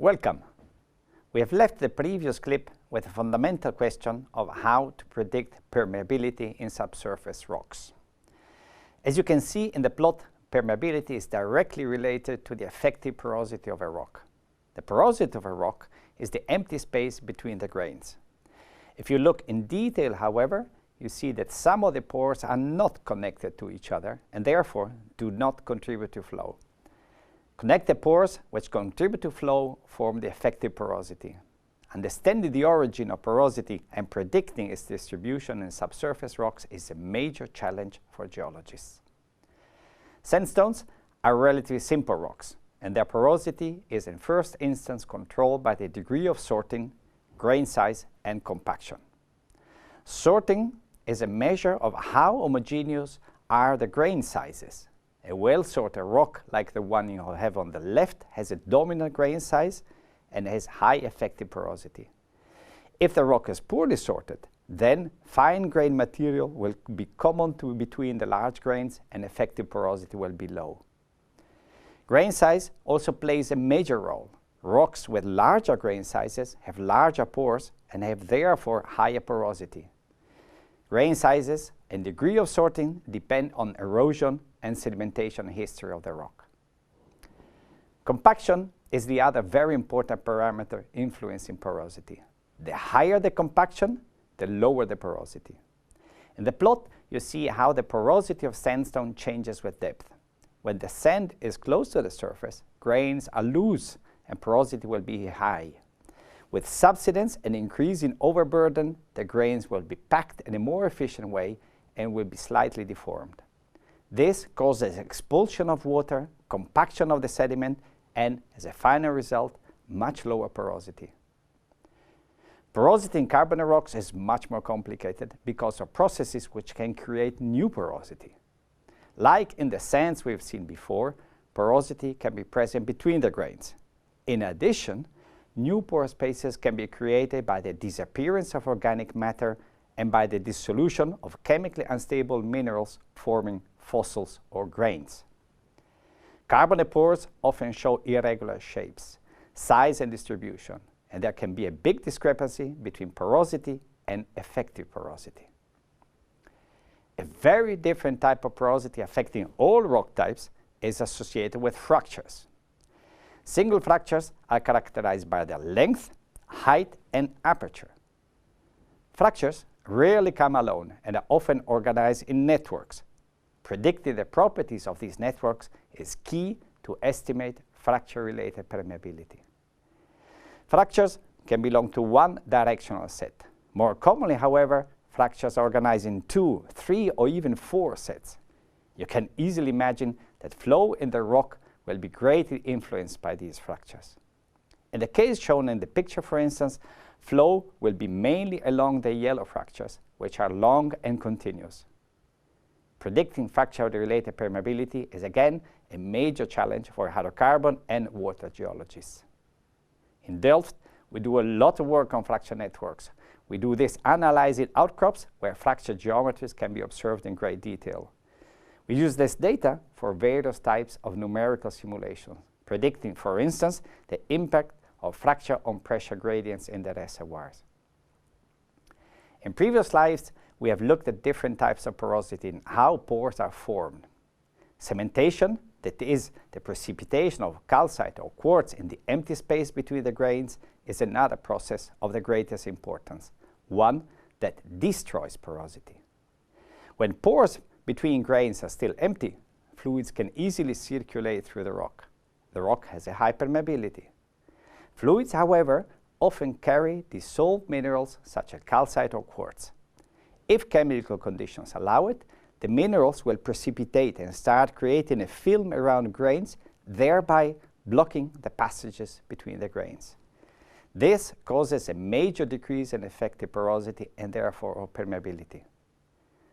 Welcome. We have left the previous clip with a fundamental question of how to predict permeability in subsurface rocks. As you can see in the plot, permeability is directly related to the effective porosity of a rock. The porosity of a rock is the empty space between the grains. If you look in detail, however, you see that some of the pores are not connected to each other and therefore do not contribute to flow. Connected pores which contribute to flow form the effective porosity. Understanding the origin of porosity and predicting its distribution in subsurface rocks is a major challenge for geologists. Sandstones are relatively simple rocks, and their porosity is in first instance controlled by the degree of sorting, grain size, and compaction. Sorting is a measure of how homogeneous are the grain sizes. A well-sorted rock like the one you have on the left has a dominant grain size and has high effective porosity. If the rock is poorly sorted, then fine-grained material will be common between the large grains and effective porosity will be low. Grain size also plays a major role. Rocks with larger grain sizes have larger pores and have therefore higher porosity. Grain sizes and degree of sorting depend on erosion and sedimentation history of the rock. Compaction is the other very important parameter influencing porosity. The higher the compaction, the lower the porosity. In the plot, you see how the porosity of sandstone changes with depth. When the sand is close to the surface, grains are loose and porosity will be high. With subsidence and increase in overburden, the grains will be packed in a more efficient way and will be slightly deformed. This causes expulsion of water, compaction of the sediment, and, as a final result, much lower porosity. Porosity in carbonate rocks is much more complicated because of processes which can create new porosity. Like in the sands we've seen before, porosity can be present between the grains. In addition, new pore spaces can be created by the disappearance of organic matter and by the dissolution of chemically unstable minerals forming fossils or grains. Carbonate pores often show irregular shapes, size and distribution, and there can be a big discrepancy between porosity and effective porosity. A very different type of porosity affecting all rock types is associated with fractures. Single fractures are characterized by their length, height, and aperture. Fractures rarely come alone and are often organized in networks. Predicting the properties of these networks is key to estimate fracture-related permeability. Fractures can belong to one directional set. More commonly, however, fractures are organized in 2, 3, or even 4 sets. You can easily imagine that flow in the rock will be greatly influenced by these fractures. In the case shown in the picture, for instance, flow will be mainly along the yellow fractures, which are long and continuous. Predicting fracture-related permeability is again a major challenge for hydrocarbon and water geologists. In Delft, we do a lot of work on fracture networks. We do this analyzing outcrops where fracture geometries can be observed in great detail. We use this data for various types of numerical simulations, predicting, for instance, the impact of fracture on pressure gradients in the reservoirs. In previous slides, we have looked at different types of porosity and how pores are formed. Cementation, that is the precipitation of calcite or quartz in the empty space between the grains, is another process of the greatest importance, one that destroys porosity. When pores between grains are still empty, fluids can easily circulate through the rock. The rock has a high permeability. Fluids, however, often carry dissolved minerals such as calcite or quartz. If chemical conditions allow it, the minerals will precipitate and start creating a film around grains, thereby blocking the passages between the grains. This causes a major decrease in effective porosity and therefore permeability.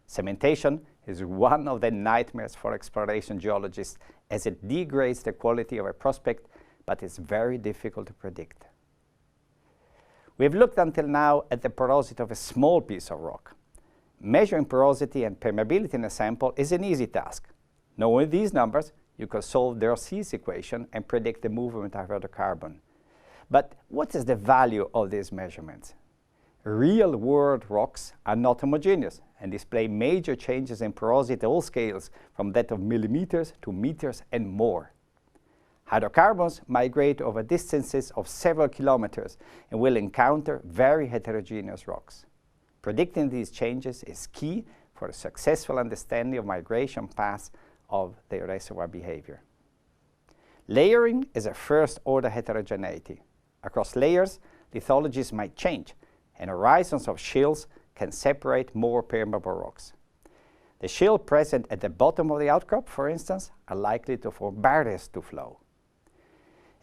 Cementation is one of the nightmares for exploration geologists as it degrades the quality of a prospect, but it's very difficult to predict. We've looked until now at the porosity of a small piece of rock. Measuring porosity and permeability in a sample is an easy task. Knowing these numbers, you can solve Bertotti's equation and predict the movement of hydrocarbon. But what is the value of these measurements? Real-world rocks are not homogeneous and display major changes in porosity at all scales, from that of millimeters to meters and more. Hydrocarbons migrate over distances of several kilometers and will encounter very heterogeneous rocks. Predicting these changes is key for a successful understanding of migration paths of the reservoir behavior. Layering is a first-order heterogeneity. Across layers, lithologies might change, and horizons of shales can separate more permeable rocks. The shale present at the bottom of the outcrop, for instance, are likely to form barriers to flow.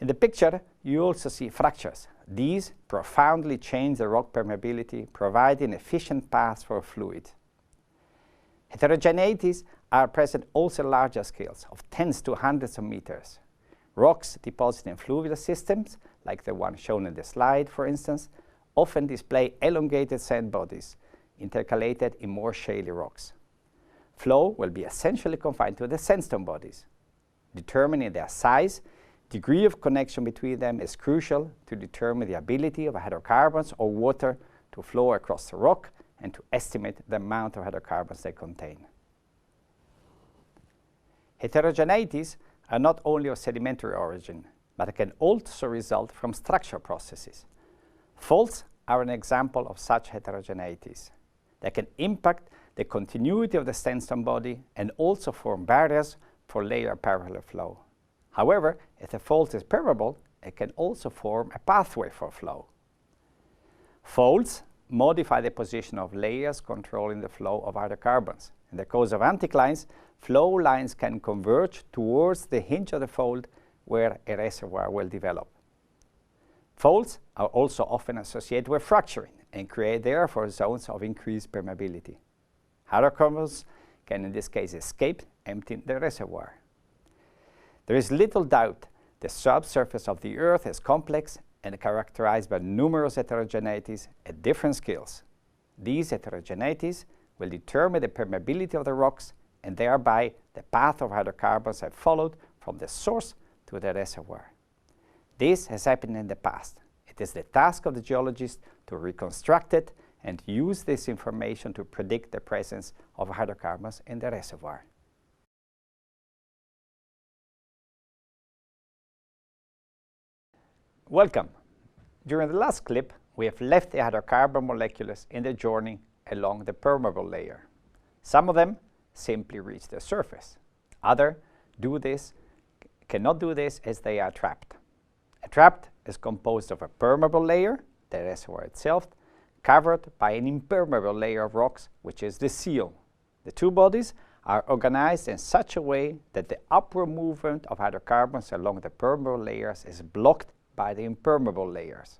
In the picture, you also see fractures. These profoundly change the rock permeability, providing efficient paths for fluid. Heterogeneities are present also at larger scales, of tens to hundreds of meters. Rocks deposited in fluvial systems, like the one shown in the slide, for instance, often display elongated sand bodies, intercalated in more shaly rocks. Flow will be essentially confined to the sandstone bodies. Determining their size, degree of connection between them is crucial to determine the ability of hydrocarbons or water to flow across the rock and to estimate the amount of hydrocarbons they contain. Heterogeneities are not only of sedimentary origin, but can also result from structural processes. Faults are an example of such heterogeneities. They can impact the continuity of the sandstone body and also form barriers for layer parallel flow. However, if the fault is permeable, it can also form a pathway for flow. Faults modify the position of layers controlling the flow of hydrocarbons. In the case of anticlines, flow lines can converge towards the hinge of the fault where a reservoir will develop. Faults are also often associated with fracturing and create therefore zones of increased permeability. Hydrocarbons can in this case escape, emptying the reservoir. There is little doubt the subsurface of the Earth is complex and characterized by numerous heterogeneities at different scales. These heterogeneities will determine the permeability of the rocks and thereby the path of hydrocarbons have followed from the source to the reservoir. This has happened in the past. It is the task of the geologist to reconstruct it and use this information to predict the presence of hydrocarbons in the reservoir. Welcome. During the last clip, we have left the hydrocarbon molecules in the journey along the permeable layer. Some of them simply reach the surface. Others cannot do this as they are trapped. A trap is composed of a permeable layer, the reservoir itself, covered by an impermeable layer of rocks, which is the seal. The two bodies are organized in such a way that the upward movement of hydrocarbons along the permeable layers is blocked by the impermeable layers.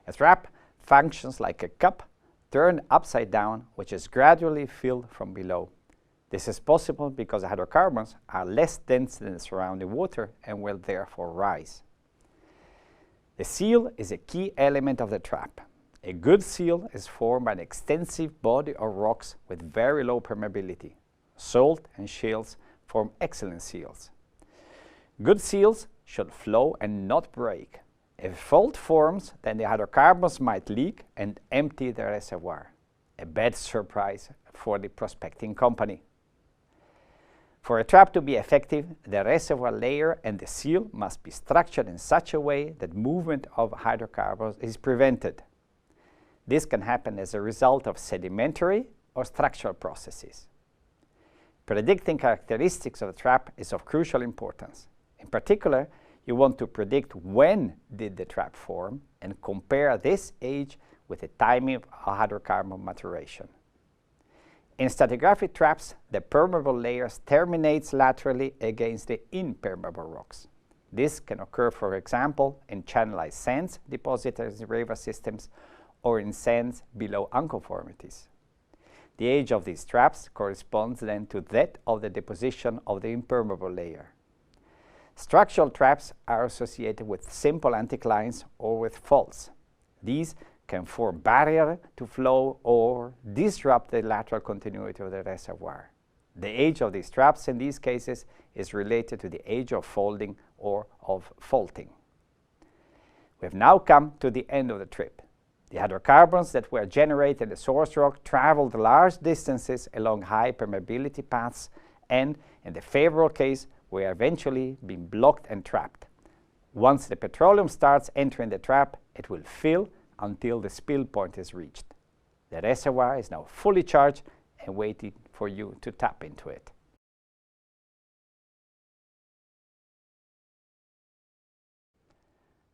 A trap functions like a cup turned upside down, which is gradually filled from below. This is possible because hydrocarbons are less dense than the surrounding water and will therefore rise. The seal is a key element of the trap. A good seal is formed by an extensive body of rocks with very low permeability. Salt and shales form excellent seals. Good seals should flow and not break. If a fault forms, then the hydrocarbons might leak and empty the reservoir. A bad surprise for the prospecting company. For a trap to be effective, the reservoir layer and the seal must be structured in such a way that movement of hydrocarbons is prevented. This can happen as a result of sedimentary or structural processes. Predicting characteristics of the trap is of crucial importance. In particular, you want to predict when did the trap form and compare this age with the timing of hydrocarbon maturation. In stratigraphic traps, the permeable layers terminates laterally against the impermeable rocks. This can occur, for example, in channelized sands deposited in river systems or in sands below unconformities. The age of these traps corresponds then to that of the deposition of the impermeable layer. Structural traps are associated with simple anticlines or with faults. These can form barrier to flow or disrupt the lateral continuity of the reservoir. The age of these traps in these cases is related to the age of folding or of faulting. We have now come to the end of the trip. The hydrocarbons that were generated in the source rock traveled large distances along high permeability paths and, in the favorable case, were eventually being blocked and trapped. Once the petroleum starts entering the trap, it will fill until the spill point is reached. The reservoir is now fully charged and waiting for you to tap into it.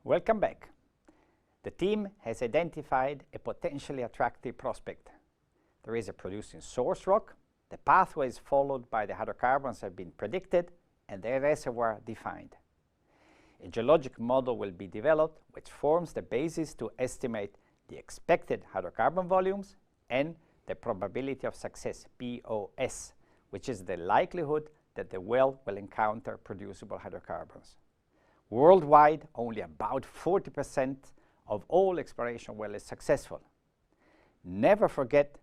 Welcome back. The team has identified a potentially attractive prospect. There is a producing source rock, the pathways followed by the hydrocarbons have been predicted, and the reservoir defined. A geologic model will be developed which forms the basis to estimate the expected hydrocarbon volumes and the probability of success, POS, which is the likelihood that the well will encounter producible hydrocarbons. Worldwide, only about 40% of all exploration well is successful. Never forget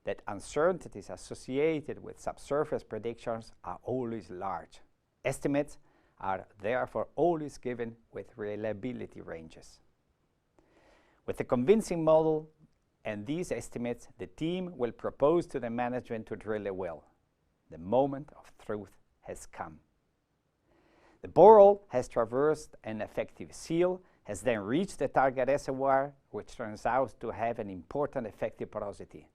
that uncertainties associated with subsurface predictions are always large. Estimates are therefore always given with reliability ranges. With a convincing model and these estimates, the team will propose to the management to drill a well. The moment of truth has come. The borehole has traversed an effective seal, has then reached the target reservoir, which turns out to have an important effective porosity.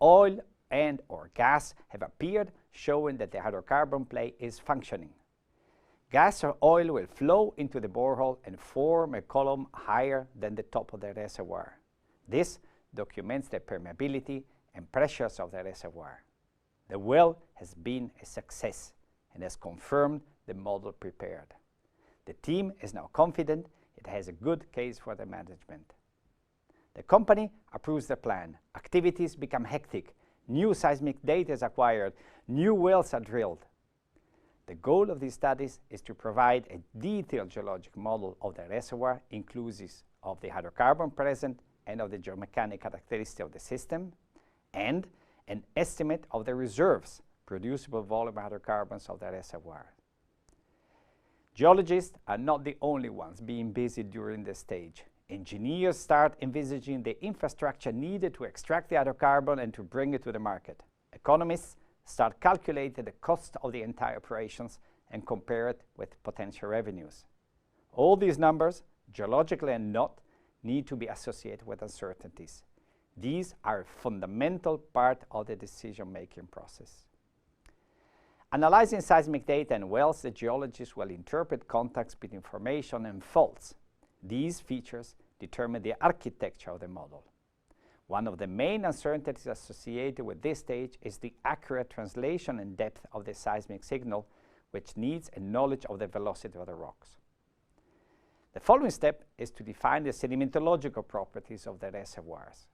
Oil and/or gas have appeared, showing that the hydrocarbon play is functioning. Gas or oil will flow into the borehole and form a column higher than the top of the reservoir. This documents the permeability and pressures of the reservoir. The well has been a success and has confirmed the model prepared. The team is now confident it has a good case for the management. The company approves the plan. Activities become hectic. New seismic data is acquired. New wells are drilled. The goal of these studies is to provide a detailed geologic model of the reservoir, inclusive of the hydrocarbon present and of the geomechanical characteristics of the system, and an estimate of the reserves, producible volume hydrocarbons of the reservoir. Geologists are not the only ones being busy during this stage. Engineers start envisaging the infrastructure needed to extract the hydrocarbon and to bring it to the market. Economists start calculating the cost of the entire operations and compare it with potential revenues. All these numbers, geologically and not, need to be associated with uncertainties. These are a fundamental part of the decision-making process. Analyzing seismic data and wells, the geologists will interpret contacts between formation and faults. These features determine the architecture of the model. One of the main uncertainties associated with this stage is the accurate translation and depth of the seismic signal, which needs a knowledge of the velocity of the rocks. The following step is to define the sedimentological properties of the reservoirs.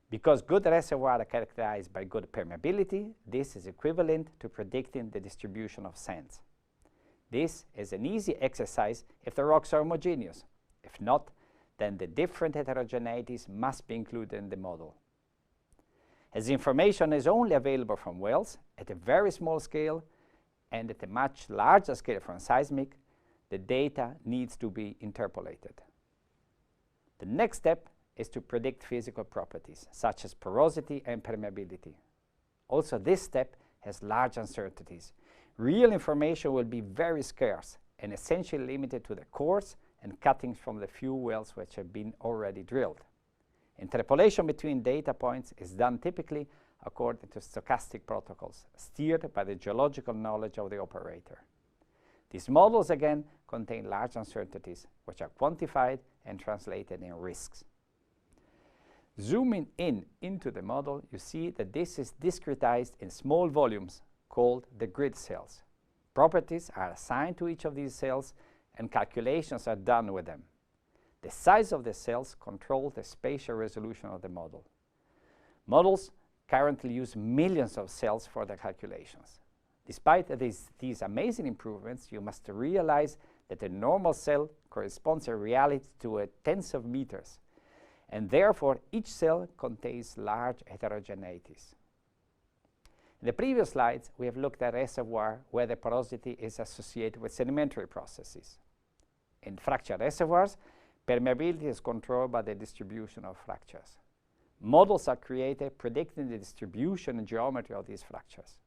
Because good reservoirs are characterized by good permeability, this is equivalent to predicting the distribution of sands. This is an easy exercise if the rocks are homogeneous. If not, then the different heterogeneities must be included in the model. As information is only available from wells at a very small scale and at a much larger scale from seismic, the data needs to be interpolated. The next step is to predict physical properties, such as porosity and permeability. Also, this step has large uncertainties. Real information will be very scarce and essentially limited to the cores and cuttings from the few wells which have been already drilled. Interpolation between data points is done typically according to stochastic protocols, steered by the geological knowledge of the operator. These models again contain large uncertainties, which are quantified and translated in risks. Zooming into the model, you see that this is discretized in small volumes called the grid cells. Properties are assigned to each of these cells and calculations are done with them. The size of the cells controls the spatial resolution of the model. Models currently use millions of cells for their calculations. Despite these amazing improvements, you must realize that a normal cell corresponds in reality to a tens of meters, and therefore each cell contains large heterogeneities. In the previous slides, we have looked at a reservoir where the porosity is associated with sedimentary processes. In fractured reservoirs, Permeability is controlled by the distribution of fractures. Models are created predicting the distribution and geometry of these fractures.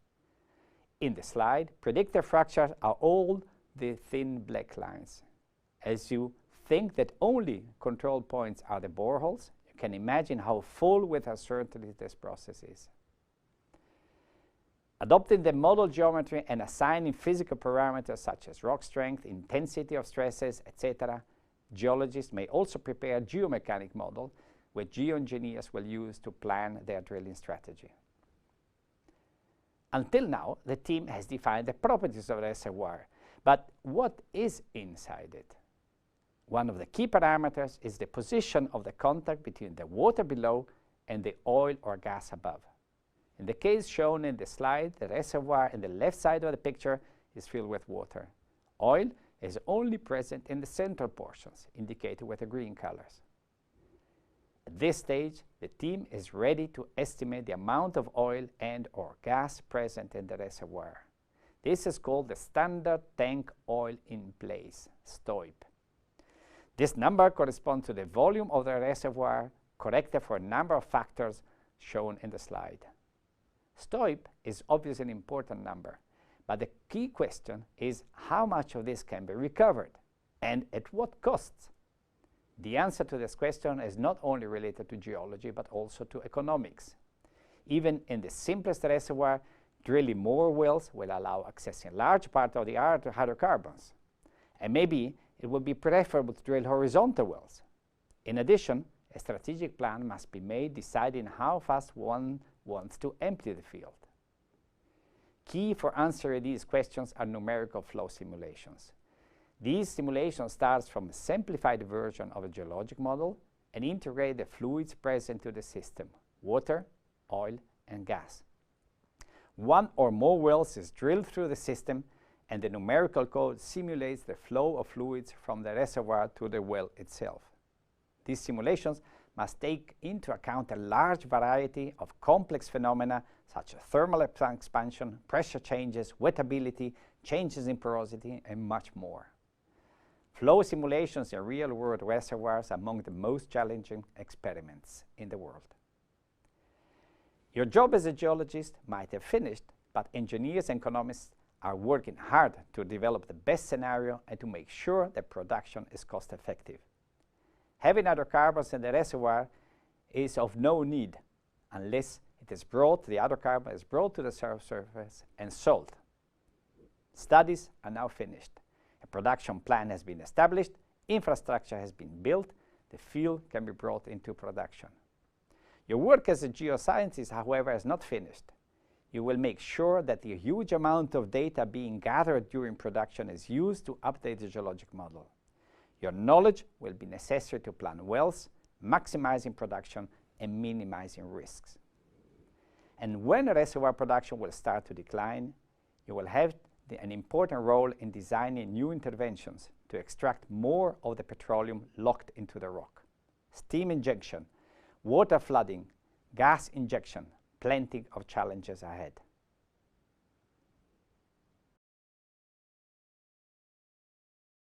In the slide, predicted fractures are all the thin black lines. As you think that only control points are the boreholes, you can imagine how full with uncertainty this process is. Adopting the model geometry and assigning physical parameters such as rock strength, intensity of stresses, etc., geologists may also prepare a geomechanic model which geoengineers will use to plan their drilling strategy. Until now, the team has defined the properties of the reservoir, but what is inside it? One of the key parameters is the position of the contact between the water below and the oil or gas above. In the case shown in the slide, the reservoir in the left side of the picture is filled with water. Oil is only present in the central portions, indicated with the green colors. At this stage, the team is ready to estimate the amount of oil and/or gas present in the reservoir. This is called the standard tank oil in place, STOIP. This number corresponds to the volume of the reservoir, corrected for a number of factors shown in the slide. STOIP is obviously an important number, but the key question is how much of this can be recovered and at what costs? The answer to this question is not only related to geology but also to economics. Even in the simplest reservoir, drilling more wells will allow accessing large part of the hydrocarbons. And maybe it would be preferable to drill horizontal wells. In addition, a strategic plan must be made deciding how fast one wants to empty the field. Key for answering these questions are numerical flow simulations. These simulations start from a simplified version of a geologic model and integrate the fluids present to the system, water, oil, and gas. One or more wells is drilled through the system, and the numerical code simulates the flow of fluids from the reservoir to the well itself. These simulations must take into account a large variety of complex phenomena such as thermal expansion, pressure changes, wettability, changes in porosity, and much more. Flow simulations in real-world reservoirs are among the most challenging experiments in the world. Your job as a geologist might have finished, but engineers and economists are working hard to develop the best scenario and to make sure that production is cost-effective. Having hydrocarbons in the reservoir is of no need unless the hydrocarbon is brought to the surface and sold. Studies are now finished. A production plan has been established, infrastructure has been built, the field can be brought into production. Your work as a geoscientist, however, is not finished. You will make sure that the huge amount of data being gathered during production is used to update the geologic model. Your knowledge will be necessary to plan wells, maximizing production and minimizing risks. And when reservoir production will start to decline, you will have an important role in designing new interventions to extract more of the petroleum locked into the rock. Steam injection, water flooding, gas injection, plenty of challenges ahead.